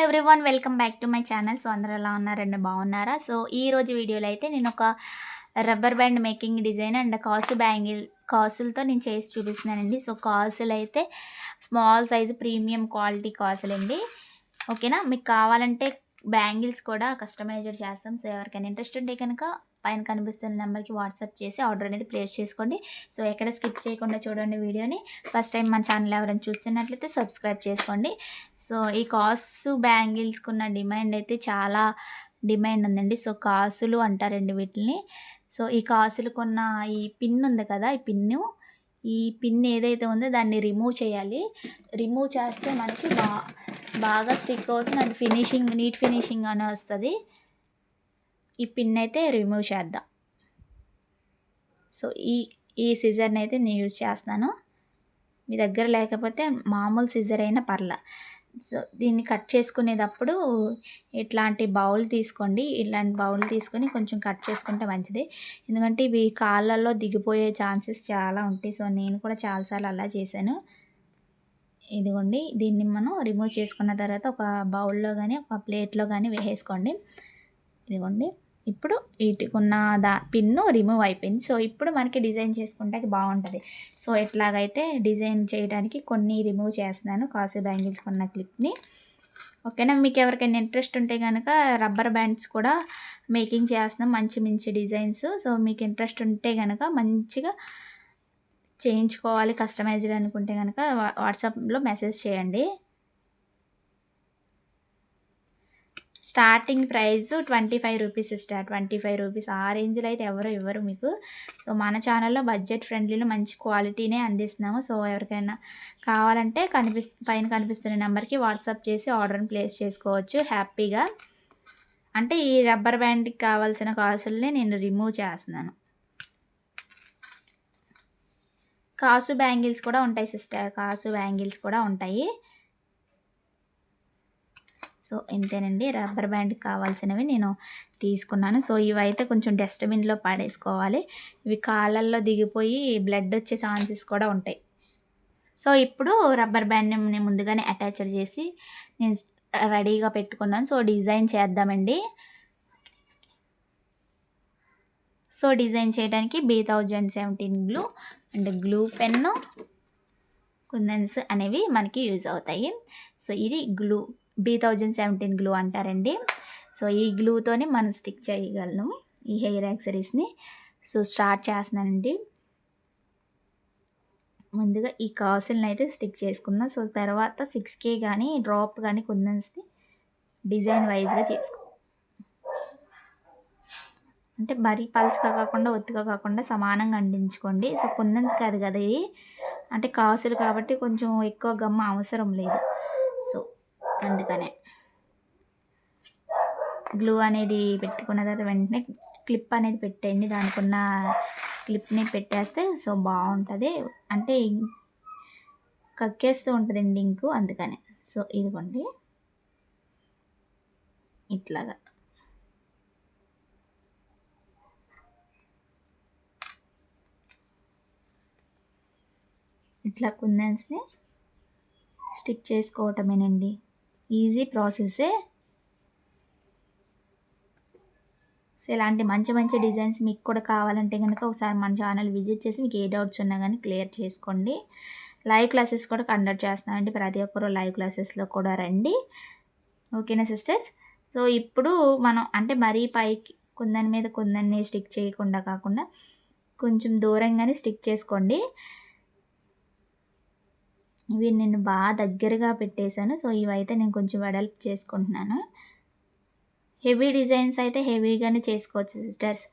Everyone welcome back to my channel. So అందరూ ఎలా ఉన్నారండి, బాగున్నారా? సో ఈ రోజు వీడియోలో అయితే నేను ఒక rubber band making design and కాసులతో నేను చేసి చూపిస్తున్నానండి. సో కాసులు అయితే స్మాల్ సైజు ప్రీమియం క్వాలిటీ కాసులండి. ఓకేనా? మీకు కావాలంటే బ్యాంగిల్స్ కూడా కస్టమైజ్డ్ చేస్తాం. సో ఎవరికైనా ఇంట్రెస్ట్ ఉంటే కనుక పైన కనిపిస్తున్న నెంబర్కి వాట్సాప్ చేసి ఆర్డర్ అనేది ప్లేస్ చేసుకోండి. సో ఎక్కడ స్కిప్ చేయకుండా చూడండి వీడియోని. ఫస్ట్ టైం మన ఛానల్ ఎవరైనా చూస్తున్నట్లయితే సబ్స్క్రైబ్ చేసుకోండి. సో ఈ కాసు బ్యాంగిల్స్కున్న డిమాండ్ అయితే చాలా డిమాండ్ ఉందండి. సో కాసులు అంటారండి వీటిని. సో ఈ కాసులకున్న ఈ పిన్ ఉంది కదా, ఈ పిన్ ఏదైతే ఉందో దాన్ని రిమూవ్ చేయాలి. రిమూవ్ చేస్తే మనకి బాగా స్టిక్ అవుతుంది అండ్ నీట్ ఫినిషింగ్ అని వస్తుంది. ఈ పిన్ అయితే రిమూవ్ చేద్దాం. సో ఈ సిజర్ని అయితే నేను యూజ్ చేస్తాను. మీ దగ్గర లేకపోతే మామూలు సిజర్ అయినా పర్లా. సో దీన్ని కట్ చేసుకునేటప్పుడు ఇట్లాంటి బౌల్ తీసుకోండి. ఇలాంటి బౌల్ తీసుకొని కొంచెం కట్ చేసుకుంటే మంచిది. ఎందుకంటే ఇవి కాళ్ళల్లో దిగిపోయే ఛాన్సెస్ చాలా ఉంటాయి. సో నేను కూడా చాలాసార్లు అలా చేశాను. ఇదిగోండి, దీన్ని మనం రిమూవ్ చేసుకున్న తర్వాత ఒక బౌల్లో కానీ ఒక ప్లేట్లో కానీ వేసేసుకోండి. ఇదిగోండి, ఇప్పుడు వీటికున్న పిన్ను రిమూవ్ అయిపోయింది. సో ఇప్పుడు మనకి డిజైన్ చేసుకుంటే బాగుంటుంది. సో ఎట్లాగైతే డిజైన్ చేయడానికి కొన్ని రిమూవ్ చేస్తున్నాను కాసు బ్యాంగిల్స్ కొన్న క్లిప్ని. ఓకేనా? మీకు ఎవరికైనా ఇంట్రెస్ట్ ఉంటే కనుక రబ్బర్ బ్యాండ్స్ కూడా మేకింగ్ చేస్తున్నాం, మంచి మంచి డిజైన్స్. సో మీకు ఇంట్రెస్ట్ ఉంటే కనుక మంచిగా చేయించుకోవాలి కస్టమైజ్డ్ అనుకుంటే కనుక వాట్సాప్లో మెసేజ్ చేయండి. Starting price 25 rupees sister. 25 rupees. ఆ రేంజ్లో అయితే ఎవరు ఇవ్వరు మీకు. సో మన ఛానల్లో బడ్జెట్ ఫ్రెండ్లీలో మంచి క్వాలిటీనే అందిస్తున్నాము. సో ఎవరికైనా కావాలంటే పైన కనిపిస్తున్న నెంబర్కి వాట్సాప్ చేసి ఆర్డర్ని ప్లేస్ చేసుకోవచ్చు హ్యాపీగా. అంటే ఈ రబ్బర్ బ్యాండ్కి కావాల్సిన కాసుల్ని నేను రిమూవ్ చేస్తున్నాను. కాసు బ్యాంగిల్స్ కూడా ఉంటాయి సిస్టర్, కాసు బ్యాంగిల్స్ కూడా ఉంటాయి. సో ఇంతేనండి, రబ్బర్ బ్యాండ్కి కావాల్సినవి నేను తీసుకున్నాను. సో ఇవైతే కొంచెం డస్ట్బిన్లో పడేసుకోవాలి. ఇవి కాళ్ళల్లో దిగిపోయి బ్లడ్ వచ్చే ఛాన్సెస్ కూడా ఉంటాయి. సో ఇప్పుడు రబ్బర్ బ్యాండ్ని నేను ముందుగానే అటాచ్ చేసి నేను రెడీగా పెట్టుకున్నాను. సో డిజైన్ చేద్దామండి. సో డిజైన్ చేయడానికి B1017 glue and glue pen, kundans అనేవి మనకి యూజ్ అవుతాయి. సో ఇది గ్లూ B1017 గ్లూ అంటారండి. సో ఈ గ్లూతోనే మనం స్టిక్ చేయగలను ఈ హెయిర్ యాక్సరీస్ని. సో స్టార్ట్ చేస్తున్నానండి. ముందుగా ఈ కాసులను అయితే స్టిక్ చేసుకుందాం. సో తర్వాత 6K కానీ డ్రాప్ కానీ కుందన్స్ని డిజైన్ వైజ్గా చేసుకో, అంటే మరీ పల్చగా కాకుండా ఒత్తుగా కాకుండా సమానంగా అంటించుకోండి. సో కుందన్స్ కాదు కదా ఇది, అంటే కాసులు కాబట్టి కొంచెం ఎక్కువ గమ్మ అవసరం లేదు. సో అందుకనే గ్లూ అనేది పెట్టుకున్న తర్వాత వెంటనే క్లిప్ అనేది పెట్టండి. దానికి ఉన్న క్లిప్ని పెట్టేస్తే సో బాగుంటుంది. అంటే కక్కేస్తూ ఉంటుందండి ఇంకు, అందుకనే. సో ఇదిగోండి ఇట్లాగా. ఇట్లా కుందన్స్ని స్టిక్ చేసుకోవటమేనండి. ఈజీ ప్రాసెసే. సో ఇలాంటి మంచి మంచి డిజైన్స్ మీకు కూడా కావాలంటే కనుక ఒకసారి మన ఛానల్ విజిట్ చేసి మీకు ఏ డౌట్స్ ఉన్నా కానీ క్లియర్ చేసుకోండి. లైవ్ క్లాసెస్ కూడా కండక్ట్ చేస్తున్నామండి. ప్రతి ఒక్కరు లైవ్ క్లాసెస్లో కూడా రండి. ఓకేనా సిస్టర్స్? సో ఇప్పుడు మనం అంటే మరీ పైకి కుందన్ మీద కుందన్ని స్టిక్ చేయకుండా కాకుండా కొంచెం దూరంగానే స్టిక్ చేసుకోండి. ఇవి నేను బాగా దగ్గరగా పెట్టేశాను. సో ఇవైతే నేను కొంచెం వెడల్పు చేసుకుంటున్నాను. హెవీ డిజైన్స్ అయితే హెవీగానే చేసుకోవచ్చు సిస్టర్స్.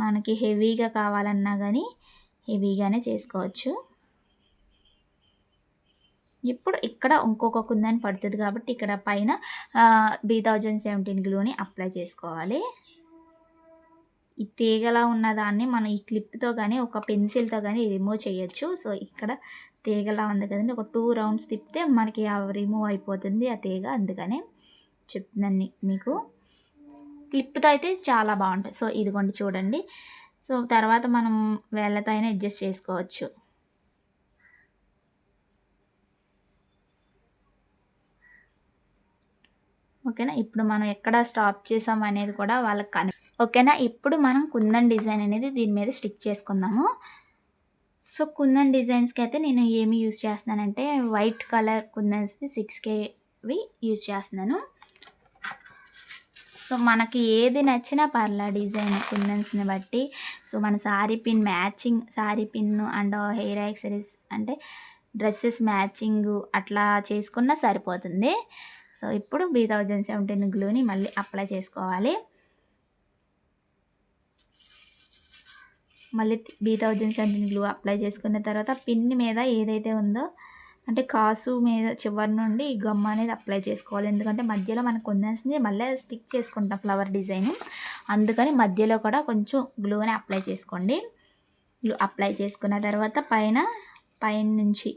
మనకి హెవీగా కావాలన్నా కానీ హెవీగానే చేసుకోవచ్చు. ఇప్పుడు ఇక్కడ ఇంకొక కుందని పడుతుంది కాబట్టి ఇక్కడ పైన B1017 గ్లూని అప్లై చేసుకోవాలి. ఈ తీగలా ఉన్నదాన్ని మనం ఈ క్లిప్తో కానీ ఒక పెన్సిల్తో కానీ రిమూవ్ చేయొచ్చు. సో ఇక్కడ తీగలా ఉంది కదండి, ఒక 2 రౌండ్స్ తిప్పితే మనకి రిమూవ్ అయిపోతుంది ఆ తీగ. అందుకనే చెప్తున్నాను మీకు. క్లిప్తో అయితే చాలా బాగుంటుంది. సో ఇదిగోండి చూడండి. సో తర్వాత మనం వేళ్ళతో అయినా అడ్జస్ట్ చేసుకోవచ్చు. ఓకేనా. ఇప్పుడు మనం ఎక్కడ స్టాప్ చేసాం అనేది కూడా వాళ్ళకి ఓకేనా. ఇప్పుడు మనం కుందన్ డిజైన్ అనేది దీని మీద స్టిక్ చేసుకుందాము. సో కుందన్ డిజైన్స్కి అయితే నేను ఏమి యూజ్ చేస్తున్నానంటే వైట్ కలర్ కుందన్స్ది 6Kవి యూజ్ చేస్తున్నాను. సో మనకి ఏది నచ్చినా పర్లా డిజైన్ కుందన్స్ని బట్టి. సో మన sari pin matching sari pin and hair accessories అంటే డ్రెస్సెస్ మ్యాచింగ్ అట్లా చేసుకున్నా సరిపోతుంది. సో ఇప్పుడు B1017 గ్లూని మళ్ళీ అప్లై చేసుకోవాలి. మళ్ళీ B1017 గ్లూ అప్లై చేసుకున్న తర్వాత పిన్ మీద ఏదైతే ఉందో అంటే కాసు మీద చివరి నుండి ఈ గమ్ అనేది అప్లై చేసుకోవాలి. ఎందుకంటే మధ్యలో మనకు కుందన్స్ని మళ్ళీ స్టిక్ చేసుకుంటాం ఫ్లవర్ డిజైన్, అందుకని మధ్యలో కూడా కొంచెం గ్లూని అప్లై చేసుకోండి. గ్లూ అప్లై చేసుకున్న తర్వాత పైన నుంచి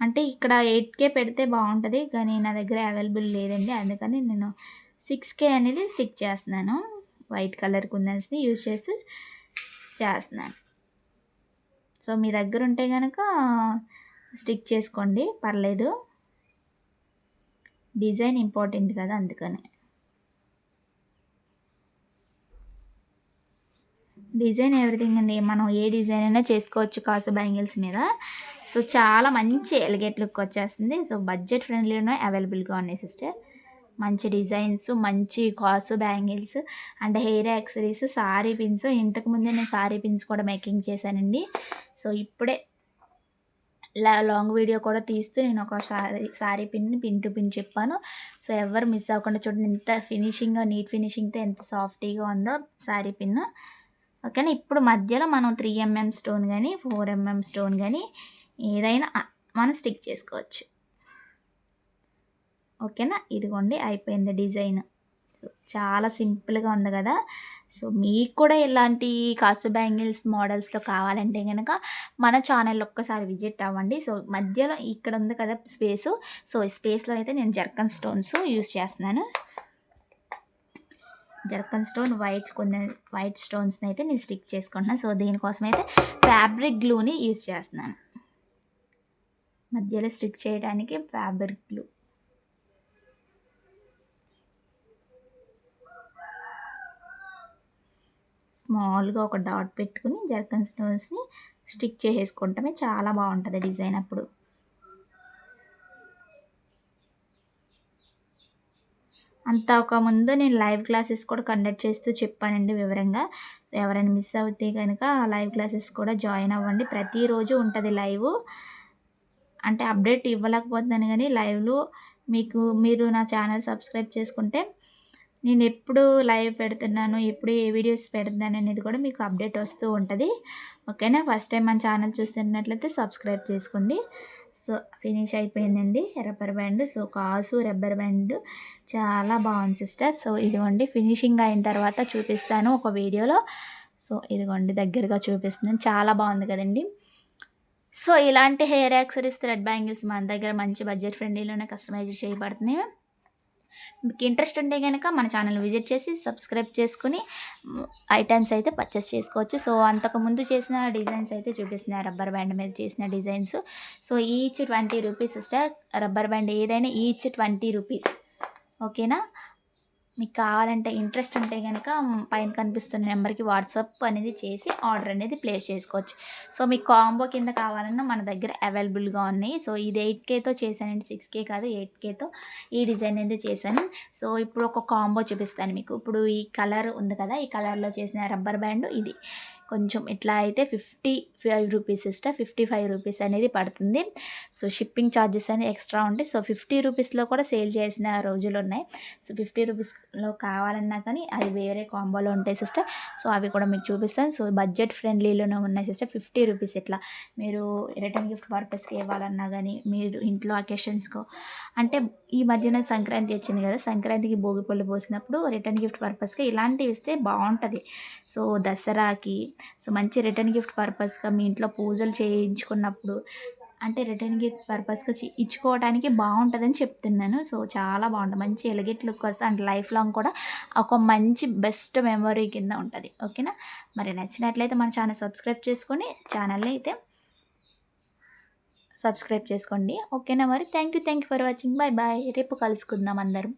అంటే ఇక్కడ 8K పెడితే బాగుంటుంది, కానీ నా దగ్గర అవైలబుల్ లేదండి. అందుకని నేను 6K అనేది స్టిక్ చేస్తున్నాను. వైట్ కలర్ కుందన్స్ని యూజ్ చేస్తున్నాను. సో మీ దగ్గర ఉంటే కనుక స్టిక్ చేసుకోండి, పర్లేదు. డిజైన్ ఇంపార్టెంట్ కదా, అందుకని. డిజైన్ ఎవ్రీథింగ్ అండి, మనం ఏ డిజైన్ అయినా చేసుకోవచ్చు కాసు బ్యాంగిల్స్ మీద. సో చాలా మంచి ఎలిగేట్ లుక్ వచ్చేస్తుంది. సో బడ్జెట్ ఫ్రెండ్లీలో అవైలబుల్గా ఉన్నాయి సిస్టర్. మంచి డిజైన్స్, మంచి కాసు bangles and hair accessories, sari pins. ఇంతకుముందే నేను సారీ పిన్స్ కూడా మేకింగ్ చేశానండి. సో ఇప్పుడే లాంగ్ వీడియో కూడా తీస్తూ నేను ఒక సారీ పిన్ టు పిన్ చెప్పాను. సో ఎవరు మిస్ అవ్వకుండా చూడండి, ఎంత ఫినిషింగ్గా నీట్ ఫినిషింగ్తో ఎంత సాఫ్టీగా ఉందో సారీ పిన్. ఓకేనా. ఇప్పుడు మధ్యలో మనం 3mm స్టోన్ కానీ 4mm స్టోన్ కానీ ఏదైనా మనం స్టిక్ చేసుకోవచ్చు. ఓకేనా. ఇదిగోండి అయిపోయింది డిజైన్. సో చాలా సింపుల్గా ఉంది కదా. సో మీకు కూడా ఇలాంటి కాసు బ్యాంగిల్స్ మోడల్స్లో కావాలంటే కనుక మన ఛానల్ ఒక్కసారి విజిట్ అవ్వండి. సో మధ్యలో ఇక్కడ ఉంది కదా స్పేసు, సో ఈ స్పేస్లో అయితే నేను జర్కన్ స్టోన్స్ యూజ్ చేస్తున్నాను. జర్కన్ స్టోన్ వైట్ స్టోన్స్ని అయితే నేను స్టిక్ చేసుకుంటున్నాను. సో దీనికోసం అయితే ఫ్యాబ్రిక్ గ్లూని యూజ్ చేస్తున్నాను. మధ్యలో స్టిక్ చేయడానికి ఫ్యాబ్రిక్ గ్లూ. స్మాల్గా ఒక డాట్ పెట్టుకుని జర్కన్ స్టోన్స్ని స్టిక్ చేసేసుకుంటామే, చాలా బాగుంటుంది డిజైన్ అప్పుడు. అంతా ఒక ముందు నేను లైవ్ క్లాసెస్ కూడా కండక్ట్ చేస్తూ చెప్పానండి వివరంగా. ఎవరైనా మిస్ అవుతే కనుక లైవ్ క్లాసెస్ కూడా జాయిన్ అవ్వండి. ప్రతిరోజు ఉంటుంది లైవ్. అంటే అప్డేట్ ఇవ్వలేకపోతున్నాను కానీ లైవ్లో మీరు నా ఛానల్ సబ్స్క్రైబ్ చేసుకుంటే నేను ఎప్పుడు లైవ్ పెడుతున్నాను, ఎప్పుడు ఏ వీడియోస్ పెడుతున్నాను అనేది కూడా మీకు అప్డేట్ వస్తూ ఉంటుంది. ఓకేనా. ఫస్ట్ టైం మన ఛానల్ చూస్తున్నట్లయితే సబ్స్క్రైబ్ చేసుకోండి. సో ఫినిష్ అయిపోయిందండి రబ్బర్ బ్యాండ్. సో కాసు రబ్బర్ బ్యాండ్ చాలా బాగుంది సిస్టర్. సో ఇదిగోండి ఫినిషింగ్ అయిన తర్వాత చూపిస్తాను ఒక వీడియోలో. సో ఇదిగోండి దగ్గరగా చూపిస్తున్నాను, చాలా బాగుంది కదండి. సో ఇలాంటి హెయిర్ యాక్సరీస్ థ్రెడ్ బ్యాంగిల్స్ మన దగ్గర మంచి బడ్జెట్ ఫ్రెండ్లీలోనే కస్టమైజ్ చేయబడుతున్నాయి. మీకు ఇంట్రెస్ట్ ఉంటే కనుక మన ఛానల్ విజిట్ చేసి సబ్స్క్రైబ్ చేసుకుని ఐటమ్స్ అయితే పర్చేస్ చేసుకోవచ్చు. సో అంతకుముందు చేసిన డిజైన్స్ అయితే చూపిస్తున్నాయి, రబ్బర్ బ్యాండ్ మీద చేసిన designs. So each 20 rupees sister. Rubber band ఏదైనా ఈచ్ 20 రూపీస్. ఓకేనా. మీకు కావాలంటే ఇంట్రెస్ట్ ఉంటే కనుక పైన కనిపిస్తున్న నెంబర్కి వాట్సాప్ అనేది చేసి ఆర్డర్ అనేది ప్లేస్ చేసుకోవచ్చు. సో మీకు కాంబో కింద కావాలన్నా మన దగ్గర అవైలబుల్గా ఉన్నాయి. సో ఇది 8Kతో చేశానండి, 6K కాదు 8Kతో ఈ డిజైన్ అనేది చేశాను. సో ఇప్పుడు ఒక కాంబో చూపిస్తాను మీకు. ఇప్పుడు ఈ కలర్ ఉంది కదా, ఈ కలర్లో చేసిన రబ్బర్ బ్యాండ్ ఇది కొంచెం ఇట్లా అయితే 55 రూపీస్ సిస్టర్. 55 రూపీస్ అనేది పడుతుంది. సో షిప్పింగ్ ఛార్జెస్ అనేది ఎక్స్ట్రా ఉంటాయి. సో 50 రూపీస్లో కూడా సేల్ చేసిన రోజులు ఉన్నాయి. సో 50 రూపీస్లో కావాలన్నా కానీ అది వేరే కాంబోలో ఉంటాయి సిస్టర్. సో అవి కూడా మీకు చూపిస్తాను. సో బడ్జెట్ ఫ్రెండ్లీలోనే ఉన్నాయి సిస్టర్. 50 రూపీస్ ఇట్లా మీరు రిటర్న్ గిఫ్ట్ పర్పస్కి ఇవ్వాలన్నా కానీ, మీరు ఇంట్లో అకేషన్స్కో అంటే ఈ మధ్యన సంక్రాంతి వచ్చింది కదా, సంక్రాంతికి భోగి పళ్ళు పోసినప్పుడు రిటర్న్ గిఫ్ట్ పర్పస్కి ఇలాంటివి ఇస్తే బాగుంటుంది. సో దసరాకి సో మంచి రిటర్న్ గిఫ్ట్ పర్పస్గా మీ ఇంట్లో పూజలు చేయించుకున్నప్పుడు అంటే రిటర్న్ గిఫ్ట్ పర్పస్గా ఇచ్చుకోవడానికి బాగుంటుందని చెప్తున్నాను. సో చాలా బాగుంటుంది, మంచి ఎలిగేట్ లుక్ వస్తుంది అండ్ లైఫ్ లాంగ్ కూడా ఒక మంచి బెస్ట్ మెమొరీ కింద ఉంటుంది. ఓకేనా. మరి నచ్చినట్లయితే మన ఛానల్ సబ్స్క్రైబ్ చేసుకొని ఛానల్ని అయితే సబ్స్క్రైబ్ చేసుకోండి. ఓకేనా. మరి thank you for watching. Bye bye. రేపు కలుసుకుందాం అందరం.